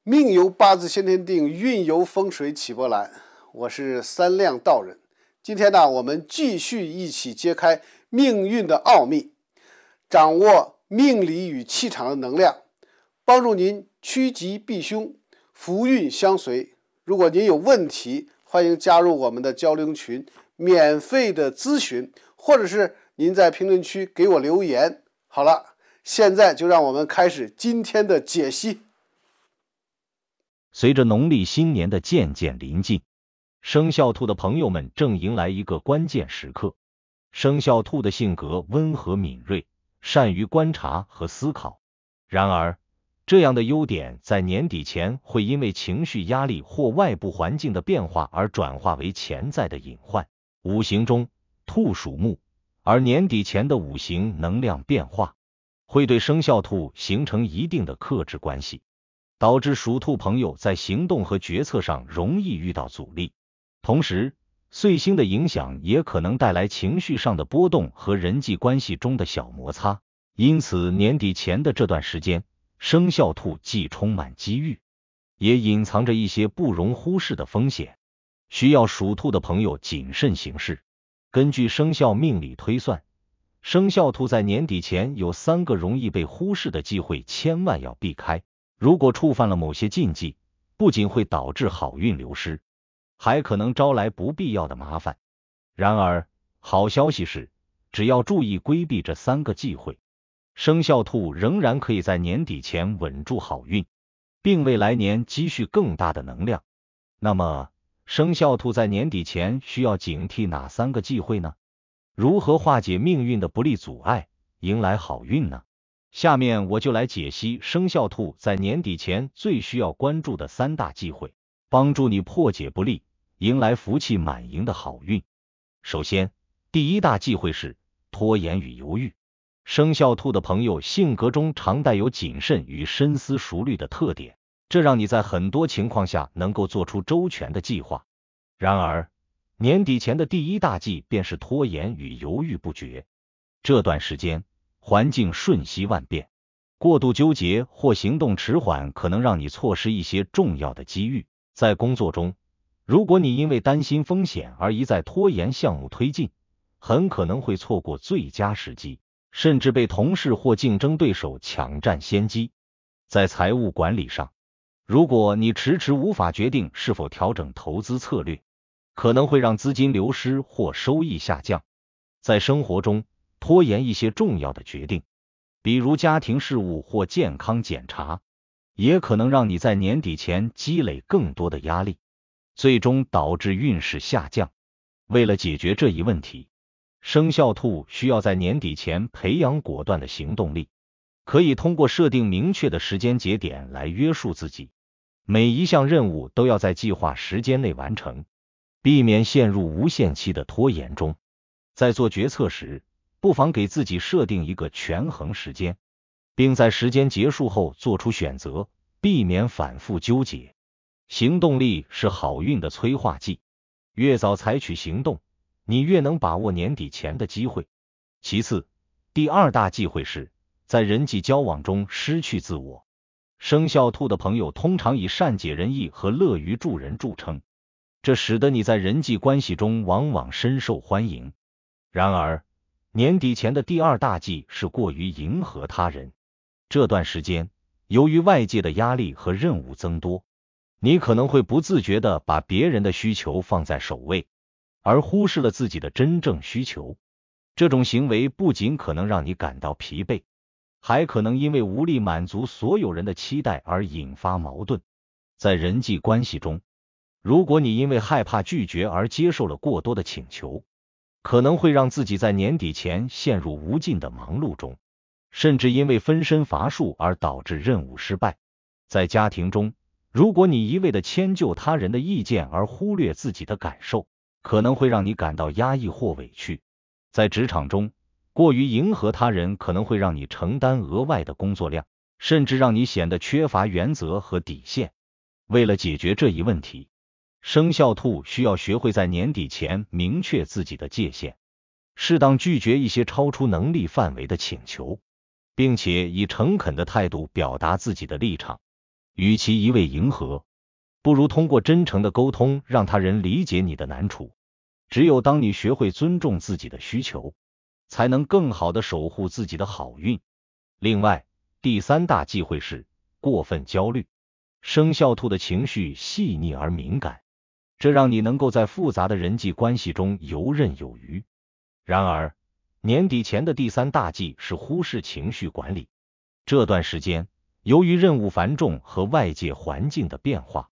命由八字先天定，运由风水起波澜。我是三亮道人。今天呢，我们继续一起揭开命运的奥秘，掌握命理与气场的能量，帮助您趋吉避凶，福运相随。如果您有问题，欢迎加入我们的交流群，免费的咨询，或者是您在评论区给我留言。好了，现在就让我们开始今天的解析。随着农历新年的渐渐临近，生肖兔的朋友们正迎来一个关键时刻。生肖兔的性格温和敏锐，善于观察和思考。然而，这样的优点在年底前会因为情绪压力或外部环境的变化而转化为潜在的隐患。五行中，兔属木，而年底前的五行能量变化会对生肖兔形成一定的克制关系，导致属兔朋友在行动和决策上容易遇到阻力。同时，岁星的影响也可能带来情绪上的波动和人际关系中的小摩擦。因此，年底前的这段时间，生肖兔既充满机遇，也隐藏着一些不容忽视的风险，需要属兔的朋友谨慎行事。根据生肖命理推算，生肖兔在年底前有3个容易被忽视的忌讳，千万要避开。如果触犯了某些禁忌，不仅会导致好运流失，还可能招来不必要的麻烦。然而，好消息是，只要注意规避这3个忌讳，生肖兔仍然可以在年底前稳住好运，并为来年积蓄更大的能量。那么，生肖兔在年底前需要警惕哪3个忌讳呢？如何化解命运的不利阻碍，迎来好运呢？下面我就来解析生肖兔在年底前最需要关注的3大忌讳，帮助你破解不利，迎来福气满盈的好运。首先，第1大忌讳是拖延与犹豫。生肖兔的朋友性格中常带有谨慎与深思熟虑的特点，这让你在很多情况下能够做出周全的计划。然而，年底前的第1大忌便是拖延与犹豫不决。这段时间，环境瞬息万变，过度纠结或行动迟缓可能让你错失一些重要的机遇。在工作中，如果你因为担心风险而一再拖延项目推进，很可能会错过最佳时机，甚至被同事或竞争对手抢占先机。在财务管理上，如果你迟迟无法决定是否调整投资策略，可能会让资金流失或收益下降。在生活中，拖延一些重要的决定，比如家庭事务或健康检查，也可能让你在年底前积累更多的压力，最终导致运势下降。为了解决这一问题，生肖兔需要在年底前培养果断的行动力，可以通过设定明确的时间节点来约束自己，每一项任务都要在计划时间内完成，避免陷入无限期的拖延中。在做决策时，不妨给自己设定一个权衡时间，并在时间结束后做出选择，避免反复纠结。行动力是好运的催化剂，越早采取行动，你越能把握年底前的机会。其次，第2大忌讳是在人际交往中失去自我。生肖兔的朋友通常以善解人意和乐于助人著称，这使得你在人际关系中往往深受欢迎。然而，年底前的第2大忌是过于迎合他人。这段时间，由于外界的压力和任务增多，你可能会不自觉地把别人的需求放在首位，而忽视了自己的真正需求。这种行为不仅可能让你感到疲惫，还可能因为无力满足所有人的期待而引发矛盾。在人际关系中，如果你因为害怕拒绝而接受了过多的请求，可能会让自己在年底前陷入无尽的忙碌中，甚至因为分身乏术而导致任务失败。在家庭中，如果你一味地迁就他人的意见而忽略自己的感受，可能会让你感到压抑或委屈。在职场中，过于迎合他人可能会让你承担额外的工作量，甚至让你显得缺乏原则和底线。为了解决这一问题，生肖兔需要学会在年底前明确自己的界限，适当拒绝一些超出能力范围的请求，并且以诚恳的态度表达自己的立场。与其一味迎合，不如通过真诚的沟通让他人理解你的难处。只有当你学会尊重自己的需求，才能更好地守护自己的好运。另外，第3大忌讳是过分焦虑。生肖兔的情绪细腻而敏感，这让你能够在复杂的人际关系中游刃有余。然而，年底前的第3大忌是忽视情绪管理。这段时间，由于任务繁重和外界环境的变化，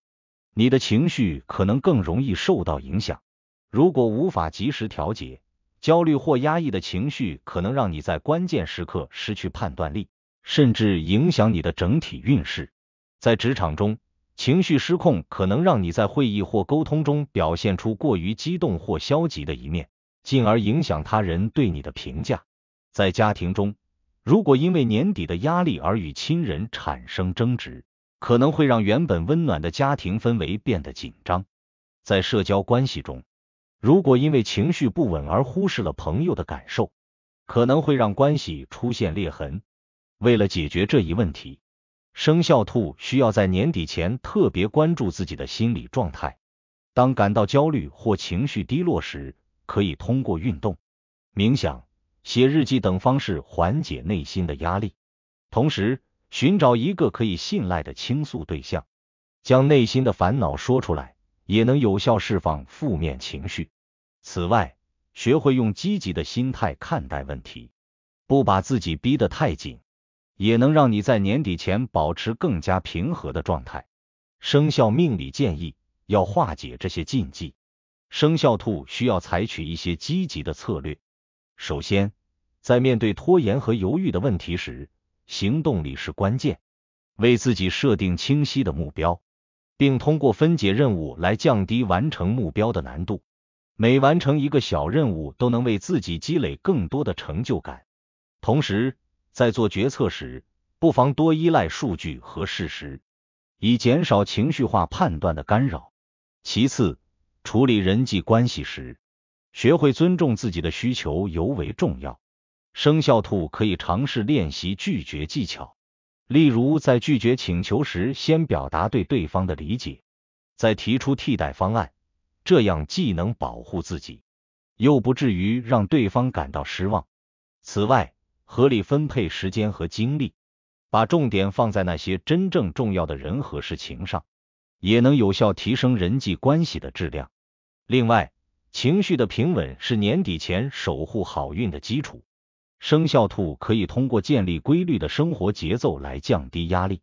你的情绪可能更容易受到影响。如果无法及时调节，焦虑或压抑的情绪可能让你在关键时刻失去判断力，甚至影响你的整体运势。在职场中，情绪失控可能让你在会议或沟通中表现出过于激动或消极的一面，进而影响他人对你的评价。在家庭中，如果因为年底的压力而与亲人产生争执，可能会让原本温暖的家庭氛围变得紧张。在社交关系中，如果因为情绪不稳而忽视了朋友的感受，可能会让关系出现裂痕。为了解决这一问题，生肖兔需要在年底前特别关注自己的心理状态。当感到焦虑或情绪低落时，可以通过运动、冥想、写日记等方式缓解内心的压力。同时，寻找一个可以信赖的倾诉对象，将内心的烦恼说出来，也能有效释放负面情绪。此外，学会用积极的心态看待问题，不把自己逼得太紧，也能让你在年底前保持更加平和的状态。生肖命理建议，要化解这些禁忌，生肖兔需要采取一些积极的策略。首先，在面对拖延和犹豫的问题时，行动力是关键。为自己设定清晰的目标，并通过分解任务来降低完成目标的难度。每完成一个小任务都能为自己积累更多的成就感。同时，在做决策时，不妨多依赖数据和事实，以减少情绪化判断的干扰。其次，处理人际关系时，学会尊重自己的需求尤为重要。生肖兔可以尝试练习拒绝技巧，例如在拒绝请求时先表达对对方的理解，再提出替代方案，这样既能保护自己，又不至于让对方感到失望。此外，合理分配时间和精力，把重点放在那些真正重要的人和事情上，也能有效提升人际关系的质量。另外，情绪的平稳是年底前守护好运的基础。生肖兔可以通过建立规律的生活节奏来降低压力，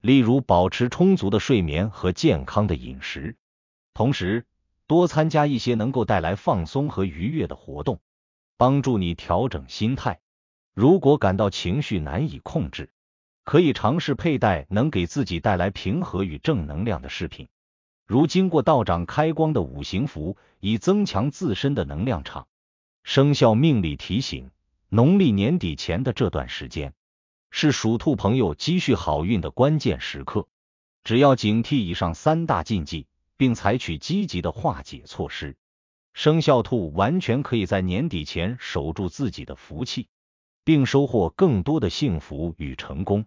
例如保持充足的睡眠和健康的饮食，同时多参加一些能够带来放松和愉悦的活动，帮助你调整心态。如果感到情绪难以控制，可以尝试佩戴能给自己带来平和与正能量的饰品，如经过道长开光的五行符，以增强自身的能量场。生肖命理提醒，农历年底前的这段时间，是属兔朋友积蓄好运的关键时刻。只要警惕以上3大禁忌，并采取积极的化解措施，生肖兔完全可以在年底前守住自己的福气，并收获更多的幸福与成功。